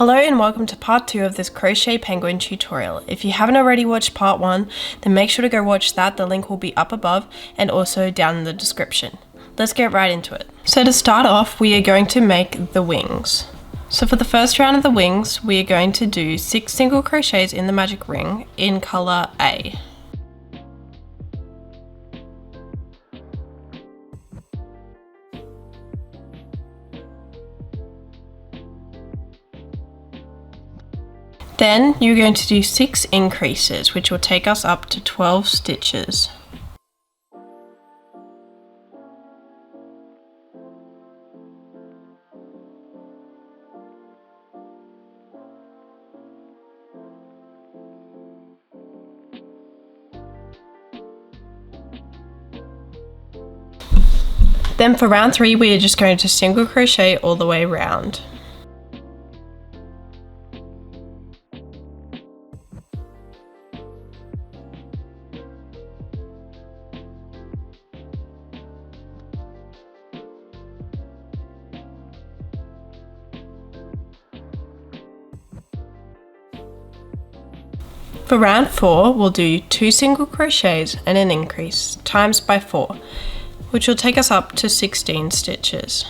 Hello and welcome to part 2 of this crochet penguin tutorial. If you haven't already watched part 1, then make sure to go watch that. The link will be up above and also down in the description. Let's get right into it. So to start off, we are going to make the wings. So for the first round of the wings, we are going to do 6 single crochets in the magic ring in color A. Then you're going to do 6 increases, which will take us up to 12 stitches. Then for round 3, we are just going to single crochet all the way around. For round 4, we'll do 2 single crochets and an increase, times by 4, which will take us up to 16 stitches.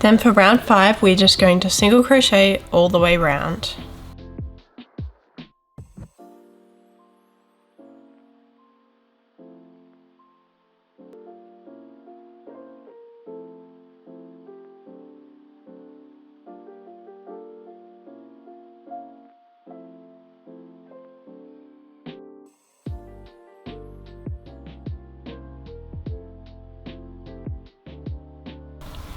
Then for round 5, we're just going to single crochet all the way round.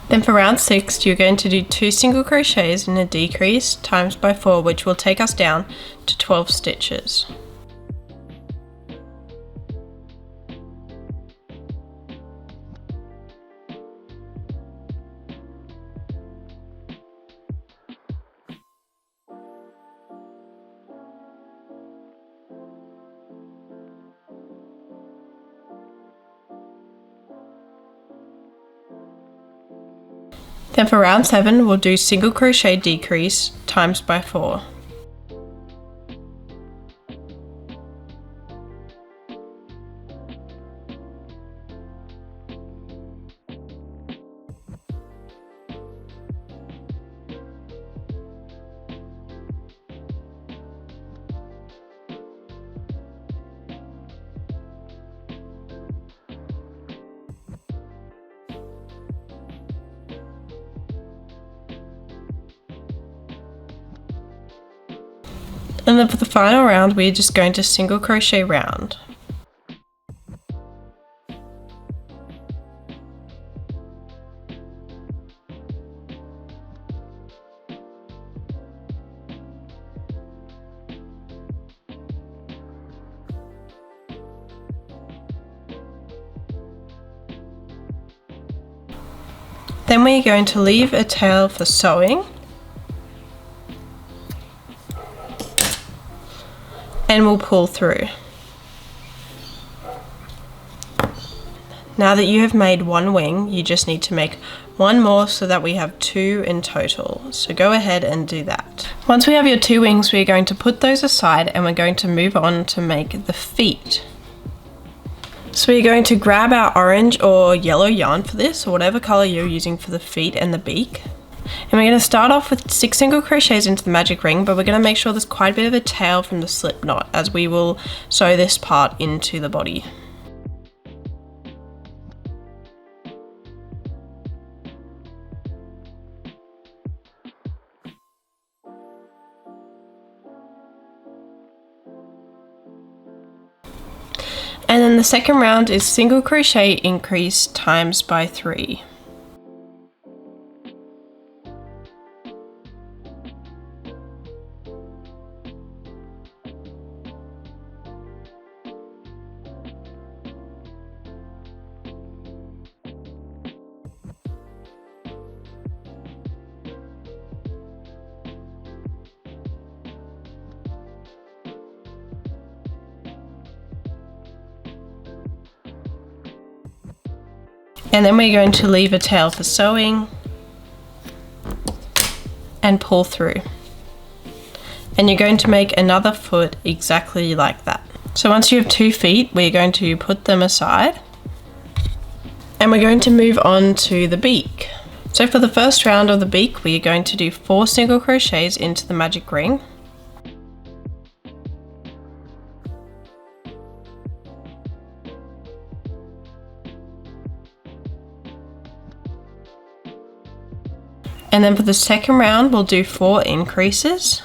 Then for round 6, you're going to do 2 single crochets in a decrease, times by 4, which will take us down to 12 stitches. Then for round 7, we'll do single crochet decrease, times by 4. And then for the final round, we're just going to single crochet round. Then we're going to leave a tail for sewing. And we'll pull through. Now that you have made one wing, you just need to make one more so that we have 2 in total. So go ahead and do that. Once we have your 2 wings, we're going to put those aside and we're going to move on to make the feet. So we're going to grab our orange or yellow yarn for this, or whatever color you're using for the feet and the beak. And we're going to start off with 6 single crochets into the magic ring, but we're going to make sure there's quite a bit of a tail from the slip knot as we will sew this part into the body. And then the second round is single crochet increase times by 3. And then we're going to leave a tail for sewing and pull through. And you're going to make another foot exactly like that. So once you have 2 feet, we're going to put them aside and we're going to move on to the beak. So for the first round of the beak, we are going to do 4 single crochets into the magic ring. And then for the second round, we'll do 4 increases.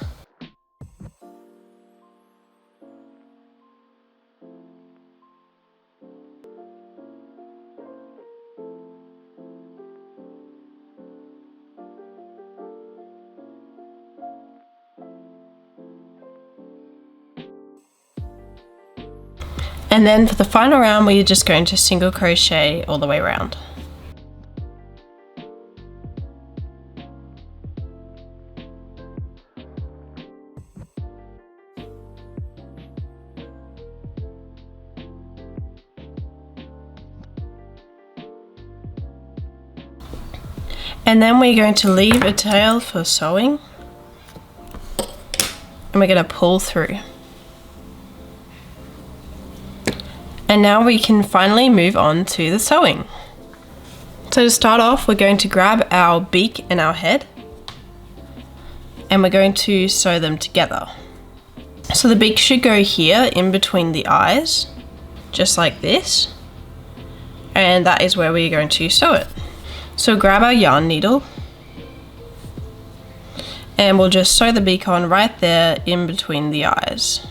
And then for the final round, we're just going to single crochet all the way around. And then we're going to leave a tail for sewing and we're going to pull through. And now we can finally move on to the sewing. So to start off, we're going to grab our beak and our head and we're going to sew them together. So the beak should go here in between the eyes, just like this. And that is where we're going to sew it. So grab our yarn needle and we'll just sew the beak on right there in between the eyes.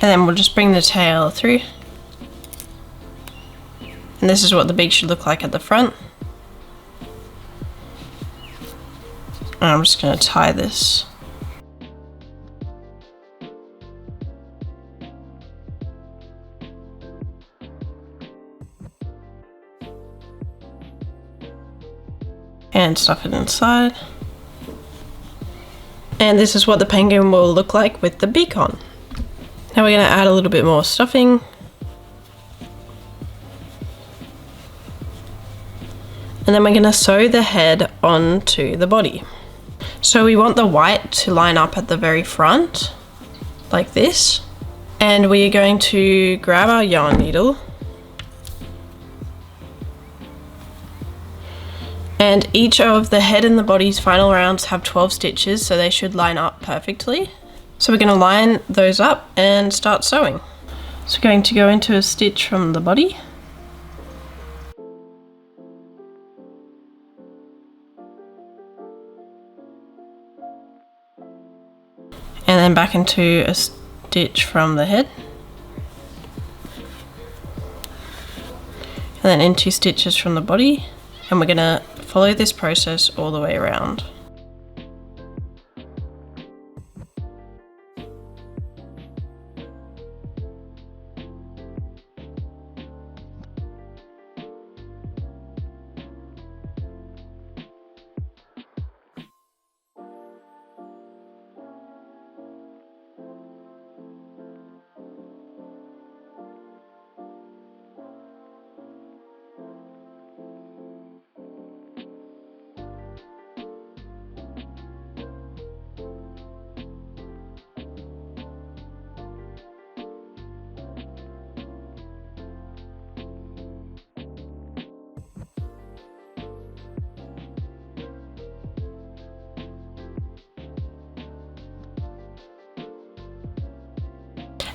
And then we'll just bring the tail through. And this is what the beak should look like at the front. And I'm just going to tie this. And stuff it inside. And this is what the penguin will look like with the beak on. Now we're going to add a little bit more stuffing. And then we're going to sew the head onto the body. So we want the white to line up at the very front, like this. And we are going to grab our yarn needle. And each of the head and the body's final rounds have 12 stitches, so they should line up perfectly. So we're going to line those up and start sewing. So we're going to go into a stitch from the body. And then back into a stitch from the head. And then in 2 stitches from the body. And we're gonna follow this process all the way around.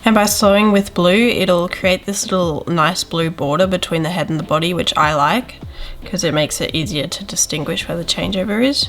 And by sewing with blue, it'll create this little nice blue border between the head and the body, which I like because it makes it easier to distinguish where the changeover is.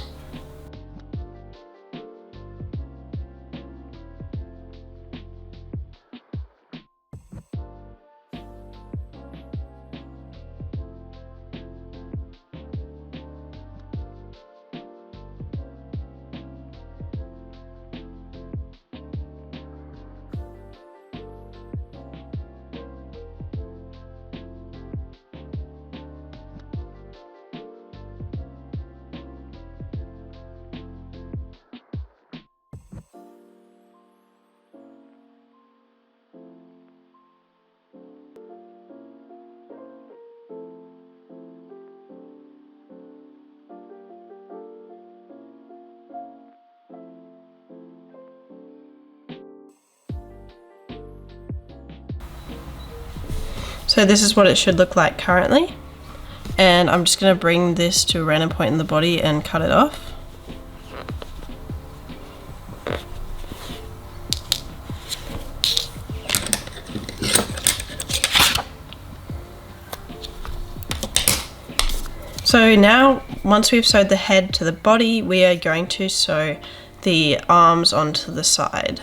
So this is what it should look like currently, and I'm just going to bring this to a random point in the body and cut it off. So now, once we've sewed the head to the body, we are going to sew the arms onto the side.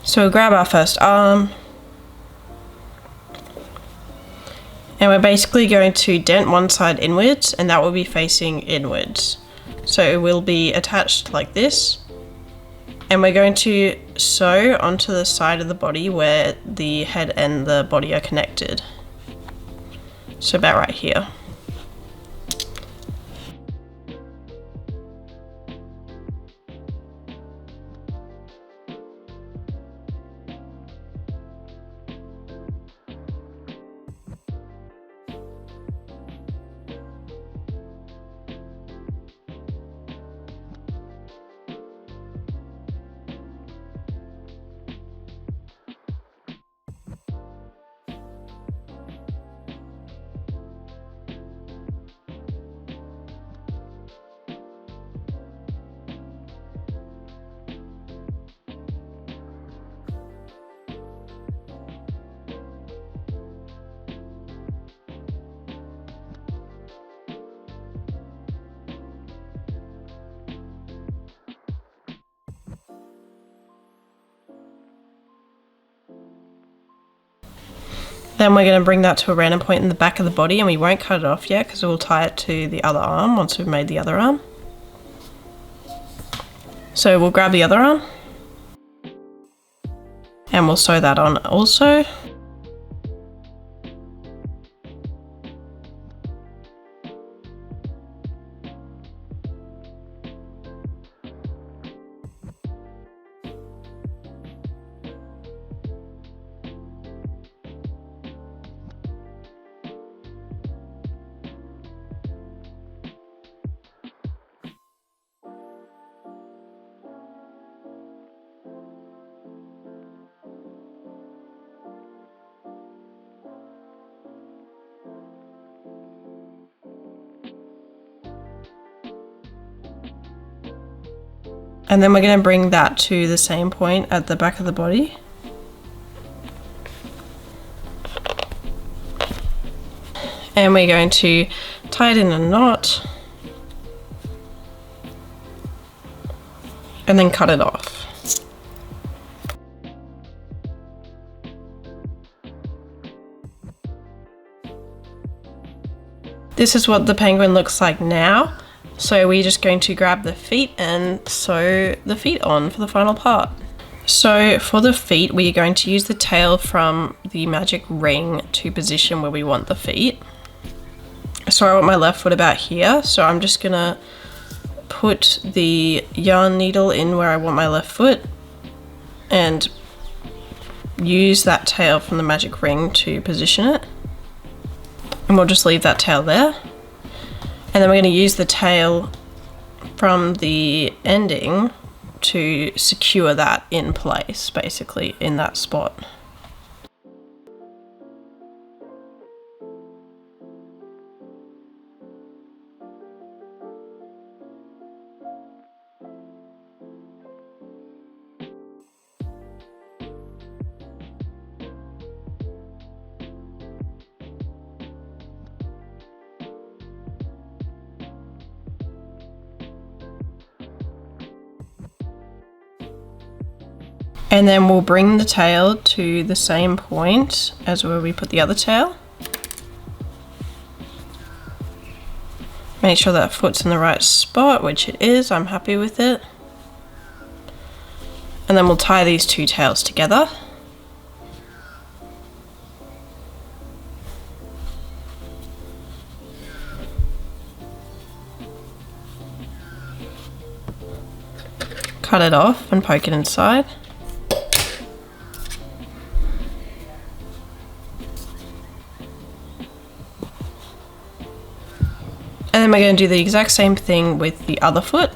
So we'll grab our first arm, and we're basically going to dent one side inwards, and that will be facing inwards. So it will be attached like this, and we're going to sew onto the side of the body where the head and the body are connected. So about right here. Then we're going to bring that to a random point in the back of the body, and we won't cut it off yet because we'll tie it to the other arm once we've made the other arm. So we'll grab the other arm and we'll sew that on also. And then we're going to bring that to the same point at the back of the body. And we're going to tie it in a knot and then cut it off. This is what the penguin looks like now. So we're just going to grab the feet and sew the feet on for the final part. So for the feet, we're going to use the tail from the magic ring to position where we want the feet. So I want my left foot about here, so I'm just gonna put the yarn needle in where I want my left foot and use that tail from the magic ring to position it. And we'll just leave that tail there. And then we're going to use the tail from the ending to secure that in place, basically, in that spot. And then we'll bring the tail to the same point as where we put the other tail. Make sure that foot's in the right spot, which it is. I'm happy with it. And then we'll tie these two tails together. Cut it off and poke it inside. And then we're going to do the exact same thing with the other foot.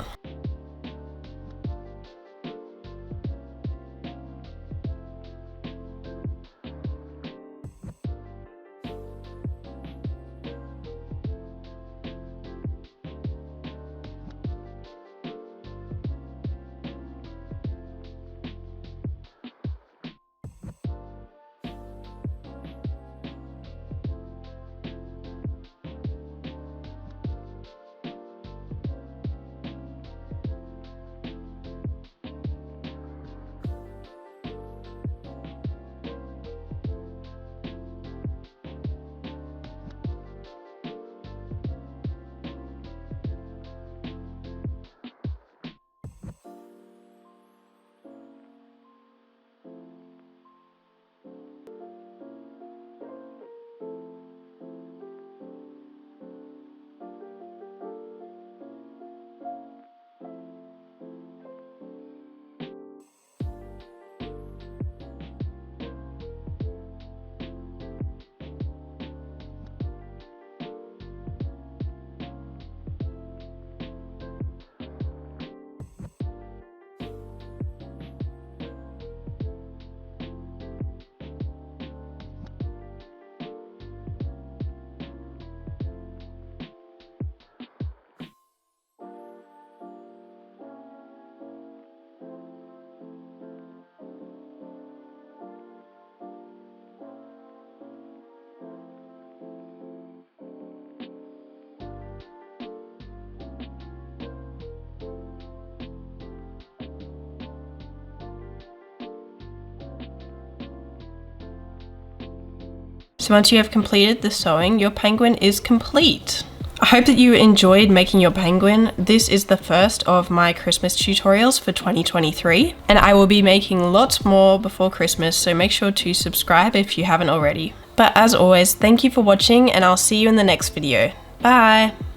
So once you have completed the sewing, your penguin is complete. I hope that you enjoyed making your penguin. This is the first of my Christmas tutorials for 2023, and I will be making lots more before Christmas, so make sure to subscribe if you haven't already. But as always, thank you for watching, and I'll see you in the next video. Bye!